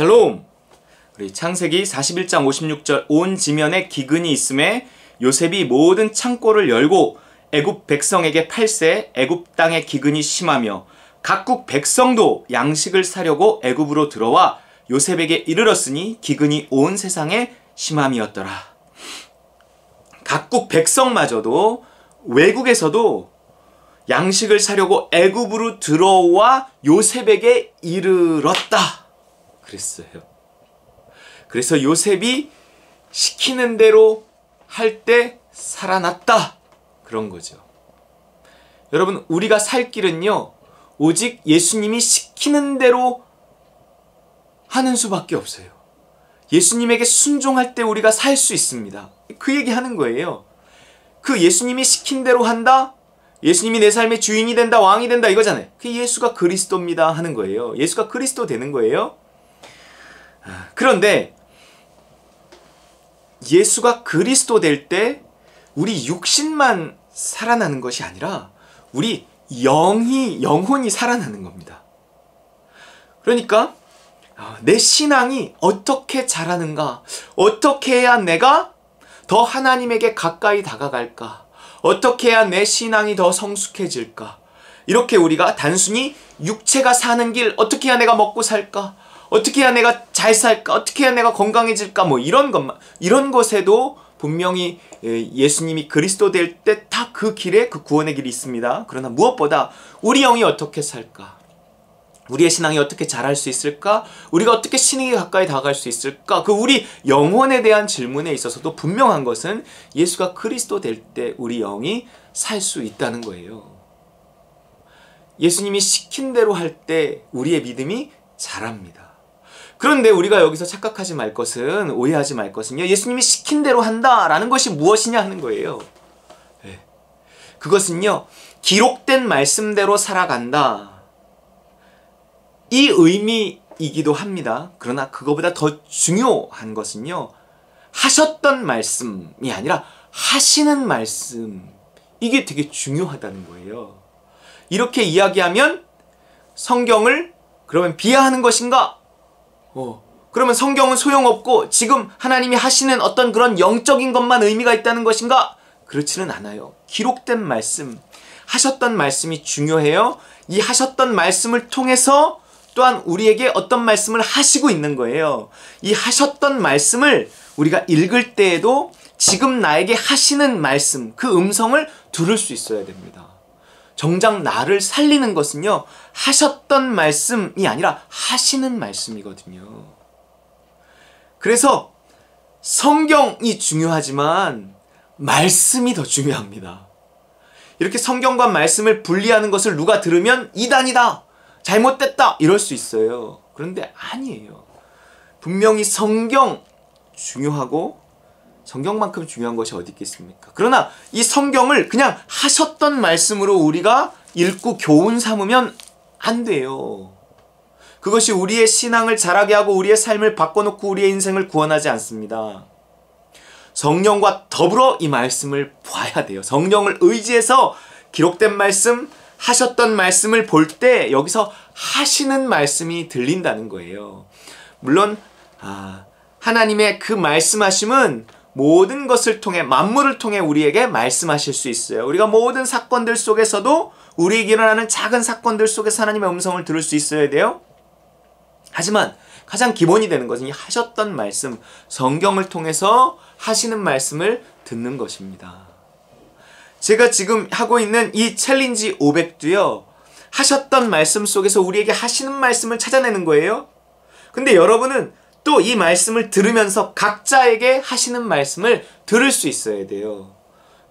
샬롬! 우리 창세기 41장 56절 온 지면에 기근이 있음에 요셉이 모든 창고를 열고 애굽 백성에게 팔세 애굽 땅에 기근이 심하며 각국 백성도 양식을 사려고 애굽으로 들어와 요셉에게 이르렀으니 기근이 온 세상에 심함이었더라. 각국 백성마저도 외국에서도 양식을 사려고 애굽으로 들어와 요셉에게 이르렀다 그랬어요. 그래서 요셉이 시키는 대로 할 때 살아났다 그런 거죠. 여러분, 우리가 살 길은요 오직 예수님이 시키는 대로 하는 수밖에 없어요. 예수님에게 순종할 때 우리가 살 수 있습니다. 그 얘기 하는 거예요. 그 예수님이 시킨 대로 한다? 예수님이 내 삶의 주인이 된다, 왕이 된다 이거잖아요. 그 예수가 그리스도입니다 하는 거예요. 예수가 그리스도 되는 거예요. 그런데 예수가 그리스도 될 때 우리 육신만 살아나는 것이 아니라 우리 영혼이 살아나는 겁니다. 그러니까 내 신앙이 어떻게 자라는가, 어떻게 해야 내가 더 하나님에게 가까이 다가갈까, 어떻게 해야 내 신앙이 더 성숙해질까, 이렇게 우리가 단순히 육체가 사는 길, 어떻게 해야 내가 먹고 살까, 어떻게 해야 내가 잘 살까, 어떻게 해야 내가 건강해질까, 뭐 이런 것에도 분명히 예수님이 그리스도 될 때 다 그 길에 그 구원의 길이 있습니다. 그러나 무엇보다 우리 영이 어떻게 살까, 우리의 신앙이 어떻게 자랄 수 있을까, 우리가 어떻게 신에게 가까이 다가갈 수 있을까, 그 우리 영혼에 대한 질문에 있어서도 분명한 것은 예수가 그리스도 될 때 우리 영이 살 수 있다는 거예요. 예수님이 시킨 대로 할 때 우리의 믿음이 자랍니다. 그런데 우리가 여기서 착각하지 말 것은, 오해하지 말 것은요, 예수님이 시킨 대로 한다라는 것이 무엇이냐 하는 거예요. 그것은요, 기록된 말씀대로 살아간다, 이 의미이기도 합니다. 그러나 그거보다 더 중요한 것은요, 하셨던 말씀이 아니라 하시는 말씀, 이게 되게 중요하다는 거예요. 이렇게 이야기하면 성경을 그러면 비하하는 것인가? 그러면 성경은 소용없고 지금 하나님이 하시는 어떤 그런 영적인 것만 의미가 있다는 것인가? 그렇지는 않아요. 기록된 말씀, 하셨던 말씀이 중요해요. 이 하셨던 말씀을 통해서 또한 우리에게 어떤 말씀을 하시고 있는 거예요. 이 하셨던 말씀을 우리가 읽을 때에도 지금 나에게 하시는 말씀, 그 음성을 들을 수 있어야 됩니다. 정작 나를 살리는 것은요, 하셨던 말씀이 아니라 하시는 말씀이거든요. 그래서 성경이 중요하지만 말씀이 더 중요합니다. 이렇게 성경과 말씀을 분리하는 것을 누가 들으면 이단이다, 잘못됐다 이럴 수 있어요. 그런데 아니에요. 분명히 성경 중요하고 성경만큼 중요한 것이 어디 있겠습니까? 그러나 이 성경을 그냥 하셨던 말씀으로 우리가 읽고 교훈 삼으면 안 돼요. 그것이 우리의 신앙을 자라게 하고 우리의 삶을 바꿔놓고 우리의 인생을 구원하지 않습니다. 성령과 더불어 이 말씀을 봐야 돼요. 성령을 의지해서 기록된 말씀, 하셨던 말씀을 볼 때 여기서 하시는 말씀이 들린다는 거예요. 물론 하나님의 그 말씀하심은 모든 것을 통해, 만물을 통해 우리에게 말씀하실 수 있어요. 우리가 모든 사건들 속에서도 우리에게 일어나는 작은 사건들 속에서 하나님의 음성을 들을 수 있어야 돼요. 하지만 가장 기본이 되는 것은 이 하셨던 말씀, 성경을 통해서 하시는 말씀을 듣는 것입니다. 제가 지금 하고 있는 이 챌린지 500도요, 하셨던 말씀 속에서 우리에게 하시는 말씀을 찾아내는 거예요. 근데 여러분은 또 이 말씀을 들으면서 각자에게 하시는 말씀을 들을 수 있어야 돼요.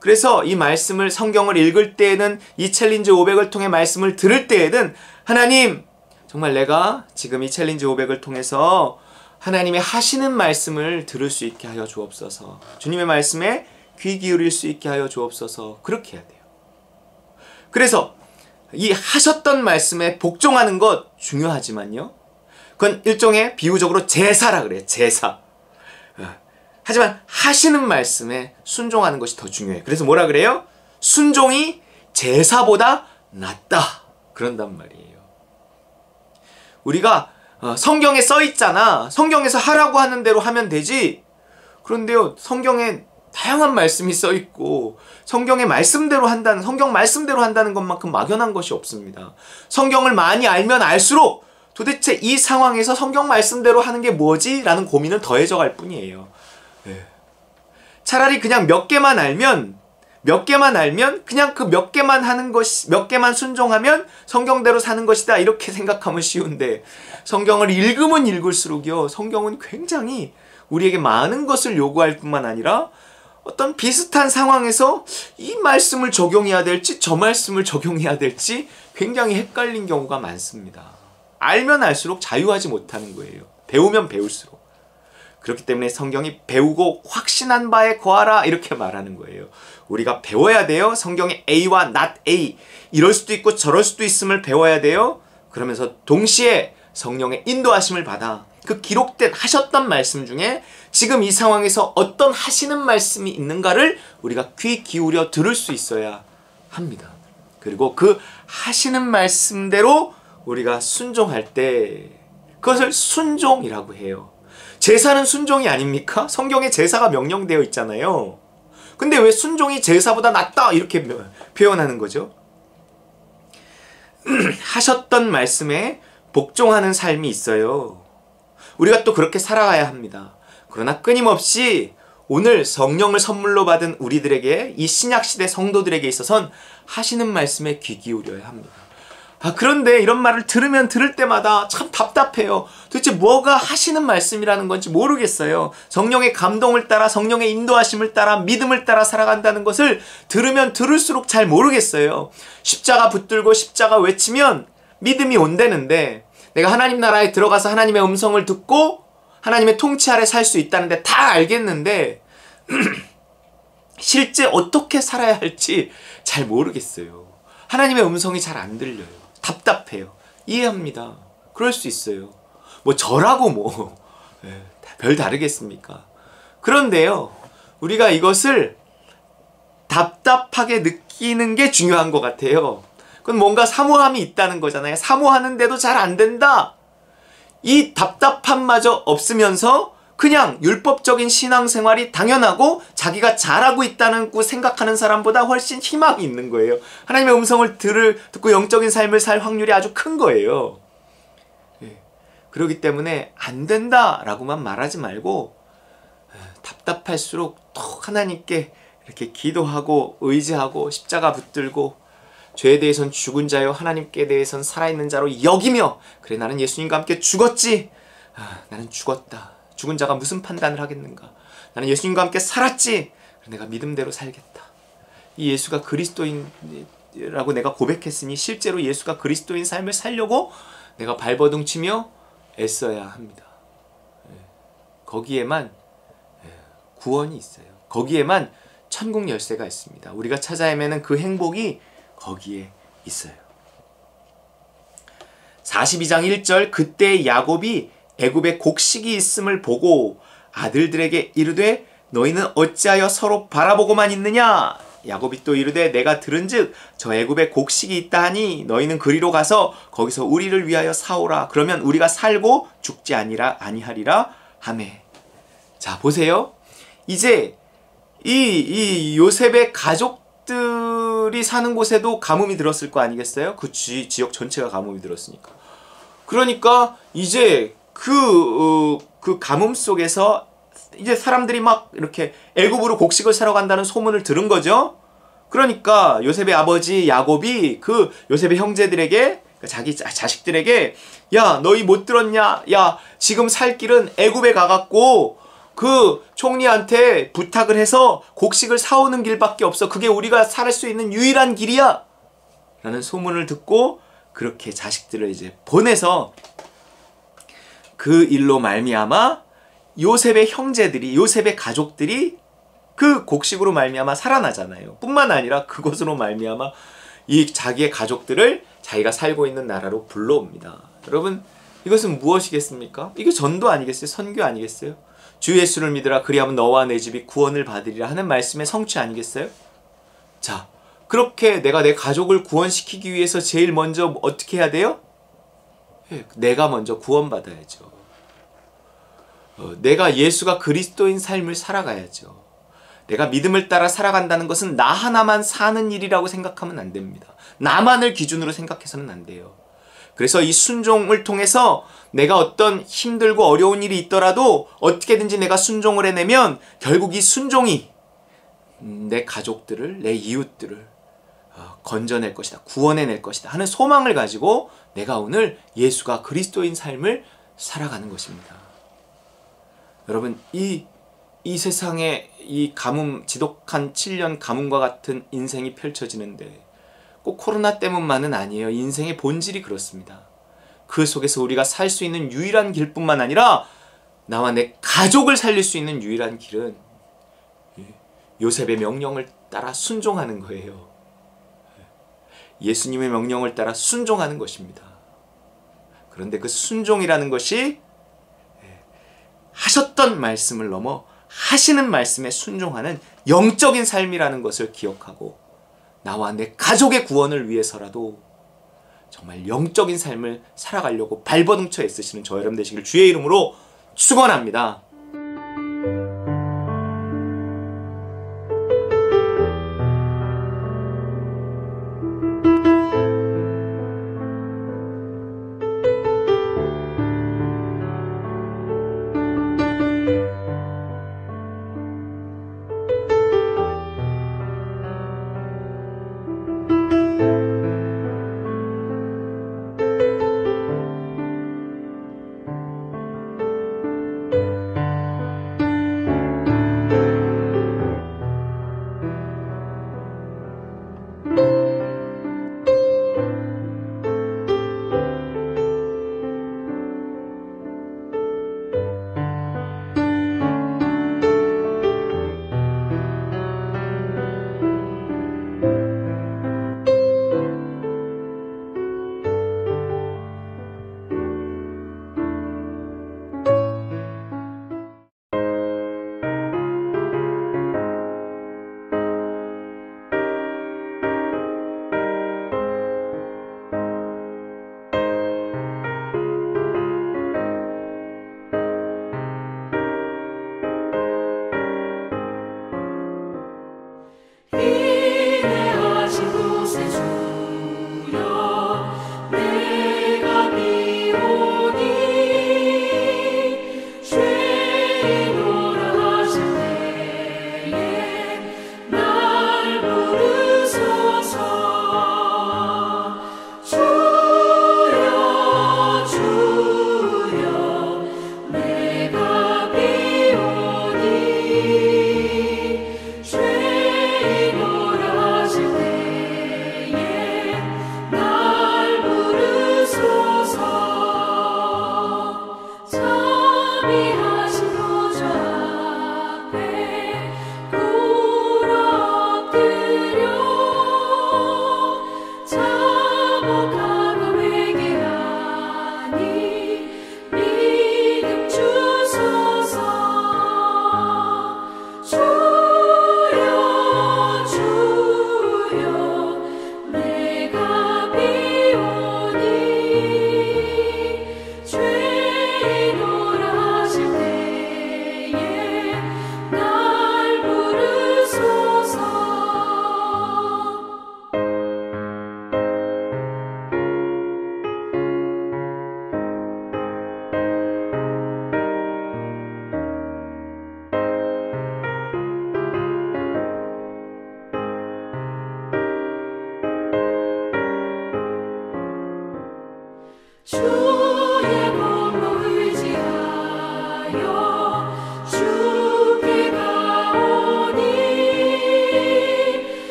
그래서 이 말씀을, 성경을 읽을 때에는, 이 챌린지 500을 통해 말씀을 들을 때에는 하나님, 정말 내가 지금 이 챌린지 500을 통해서 하나님의 하시는 말씀을 들을 수 있게 하여 주옵소서, 주님의 말씀에 귀 기울일 수 있게 하여 주옵소서, 그렇게 해야 돼요. 그래서 이 하셨던 말씀에 복종하는 것 중요하지만요, 그건 일종의 비유적으로 제사라 그래요. 제사. 하지만 하시는 말씀에 순종하는 것이 더 중요해요. 그래서 뭐라 그래요? 순종이 제사보다 낫다, 그런단 말이에요. 우리가 성경에 써 있잖아. 성경에서 하라고 하는 대로 하면 되지. 그런데요, 성경에 다양한 말씀이 써 있고 성경의 말씀대로 한다는, 성경 말씀대로 한다는 것만큼 막연한 것이 없습니다. 성경을 많이 알면 알수록 도대체 이 상황에서 성경 말씀대로 하는 게 뭐지? 라는 고민은 더해져 갈 뿐이에요. 차라리 그냥 몇 개만 알면 그냥 그 몇 개만 하는 것이, 몇 개만 순종하면 성경대로 사는 것이다, 이렇게 생각하면 쉬운데, 성경을 읽으면 읽을수록요, 성경은 굉장히 우리에게 많은 것을 요구할 뿐만 아니라 어떤 비슷한 상황에서 이 말씀을 적용해야 될지 저 말씀을 적용해야 될지 굉장히 헷갈린 경우가 많습니다. 알면 알수록 자유하지 못하는 거예요. 배우면 배울수록. 그렇기 때문에 성경이 배우고 확신한 바에 거하라, 이렇게 말하는 거예요. 우리가 배워야 돼요. 성경의 A와 not A, 이럴 수도 있고 저럴 수도 있음을 배워야 돼요. 그러면서 동시에 성령의 인도하심을 받아 그 기록된 하셨던 말씀 중에 지금 이 상황에서 어떤 하시는 말씀이 있는가를 우리가 귀 기울여 들을 수 있어야 합니다. 그리고 그 하시는 말씀대로 우리가 순종할 때 그것을 순종이라고 해요. 제사는 순종이 아닙니까? 성경에 제사가 명령되어 있잖아요. 근데 왜 순종이 제사보다 낫다, 이렇게 표현하는 거죠? 하셨던 말씀에 복종하는 삶이 있어요. 우리가 또 그렇게 살아가야 합니다. 그러나 끊임없이 오늘 성령을 선물로 받은 우리들에게, 이 신약시대 성도들에게 있어서는 하시는 말씀에 귀 기울여야 합니다. 그런데 이런 말을 들을 때마다 참 답답해요. 도대체 뭐가 하시는 말씀이라는 건지 모르겠어요. 성령의 감동을 따라, 성령의 인도하심을 따라, 믿음을 따라 살아간다는 것을 들으면 들을수록 잘 모르겠어요. 십자가 붙들고 십자가 외치면 믿음이 온다는데, 내가 하나님 나라에 들어가서 하나님의 음성을 듣고 하나님의 통치 아래 살 수 있다는데 다 알겠는데 실제 어떻게 살아야 할지 잘 모르겠어요. 하나님의 음성이 잘 안 들려요. 답답해요. 이해합니다. 그럴 수 있어요. 뭐 저라고 별 다르겠습니까? 그런데요, 우리가 이것을 답답하게 느끼는 게 중요한 것 같아요. 그건 뭔가 사모함이 있다는 거잖아요. 사모하는데도 잘 안 된다. 이 답답함마저 없으면서 그냥 율법적인 신앙생활이 당연하고 자기가 잘하고 있다는 생각하는 사람보다 훨씬 희망이 있는 거예요. 하나님의 음성을 듣고 영적인 삶을 살 확률이 아주 큰 거예요. 그렇기 때문에 안 된다라고만 말하지 말고 답답할수록 또 하나님께 이렇게 기도하고 의지하고 십자가 붙들고 죄에 대해선 죽은 자요 하나님께 대해선 살아있는 자로 여기며, 그래 나는 예수님과 함께 죽었지. 나는 죽었다. 죽은 자가 무슨 판단을 하겠는가. 나는 예수님과 함께 살았지. 내가 믿음대로 살겠다. 이 예수가 그리스도인이라고 내가 고백했으니 실제로 예수가 그리스도인 삶을 살려고 내가 발버둥치며 애써야 합니다. 거기에만 구원이 있어요. 거기에만 천국 열쇠가 있습니다. 우리가 찾아 헤매는 그 행복이 거기에 있어요. 42장 1절, 그때 야곱이 애굽에 곡식이 있음을 보고 아들들에게 이르되 너희는 어찌하여 서로 바라보고만 있느냐. 야곱이 또 이르되 내가 들은즉 저 애굽에 곡식이 있다 하니 너희는 그리로 가서 거기서 우리를 위하여 사오라. 그러면 우리가 살고 죽지 아니하리라 하매. 자, 보세요. 이제 이 요셉의 가족들이 사는 곳에도 가뭄이 들었을 거 아니겠어요? 그 지역 전체가 가뭄이 들었으니까. 그러니까 이제 그 가뭄 속에서 이제 사람들이 막 이렇게 애굽으로 곡식을 사러 간다는 소문을 들은 거죠. 그러니까 요셉의 아버지 야곱이 그 요셉의 형제들에게, 자기 자식들에게, 야 너희 못 들었냐? 야 지금 살 길은 애굽에 가갖고 그 총리한테 부탁을 해서 곡식을 사오는 길밖에 없어. 그게 우리가 살 수 있는 유일한 길이야 라는 소문을 듣고 그렇게 자식들을 이제 보내서 그 일로 말미암아 요셉의 형제들이, 요셉의 가족들이 그 곡식으로 말미암아 살아나잖아요. 뿐만 아니라 그것으로 말미암아 이 자기의 가족들을 자기가 살고 있는 나라로 불러옵니다. 여러분, 이것은 무엇이겠습니까? 이게 전도 아니겠어요? 선교 아니겠어요? 주 예수를 믿으라 그리하면 너와 내 집이 구원을 받으리라 하는 말씀의 성취 아니겠어요? 자, 그렇게 내가 내 가족을 구원시키기 위해서 제일 먼저 어떻게 해야 돼요? 내가 먼저 구원받아야죠. 내가 예수가 그리스도인 삶을 살아가야죠. 내가 믿음을 따라 살아간다는 것은 나 하나만 사는 일이라고 생각하면 안 됩니다. 나만을 기준으로 생각해서는 안 돼요. 그래서 이 순종을 통해서 내가 어떤 힘들고 어려운 일이 있더라도 어떻게든지 내가 순종을 해내면 결국 이 순종이 내 가족들을, 내 이웃들을 건져낼 것이다, 구원해낼 것이다 하는 소망을 가지고 내가 오늘 예수가 그리스도인 삶을 살아가는 것입니다. 여러분, 이 세상에 이 가뭄, 지독한 7년 가뭄과 같은 인생이 펼쳐지는데 꼭 코로나 때문만은 아니에요. 인생의 본질이 그렇습니다. 그 속에서 우리가 살 수 있는 유일한 길뿐만 아니라 나와 내 가족을 살릴 수 있는 유일한 길은 요셉의 명령을 따라 순종하는 거예요. 예수님의 명령을 따라 순종하는 것입니다. 그런데 그 순종이라는 것이 하셨던 말씀을 넘어 하시는 말씀에 순종하는 영적인 삶이라는 것을 기억하고 나와 내 가족의 구원을 위해서라도 정말 영적인 삶을 살아가려고 발버둥쳐 애쓰시는 저 여러분 되시길 주의 이름으로 축원합니다.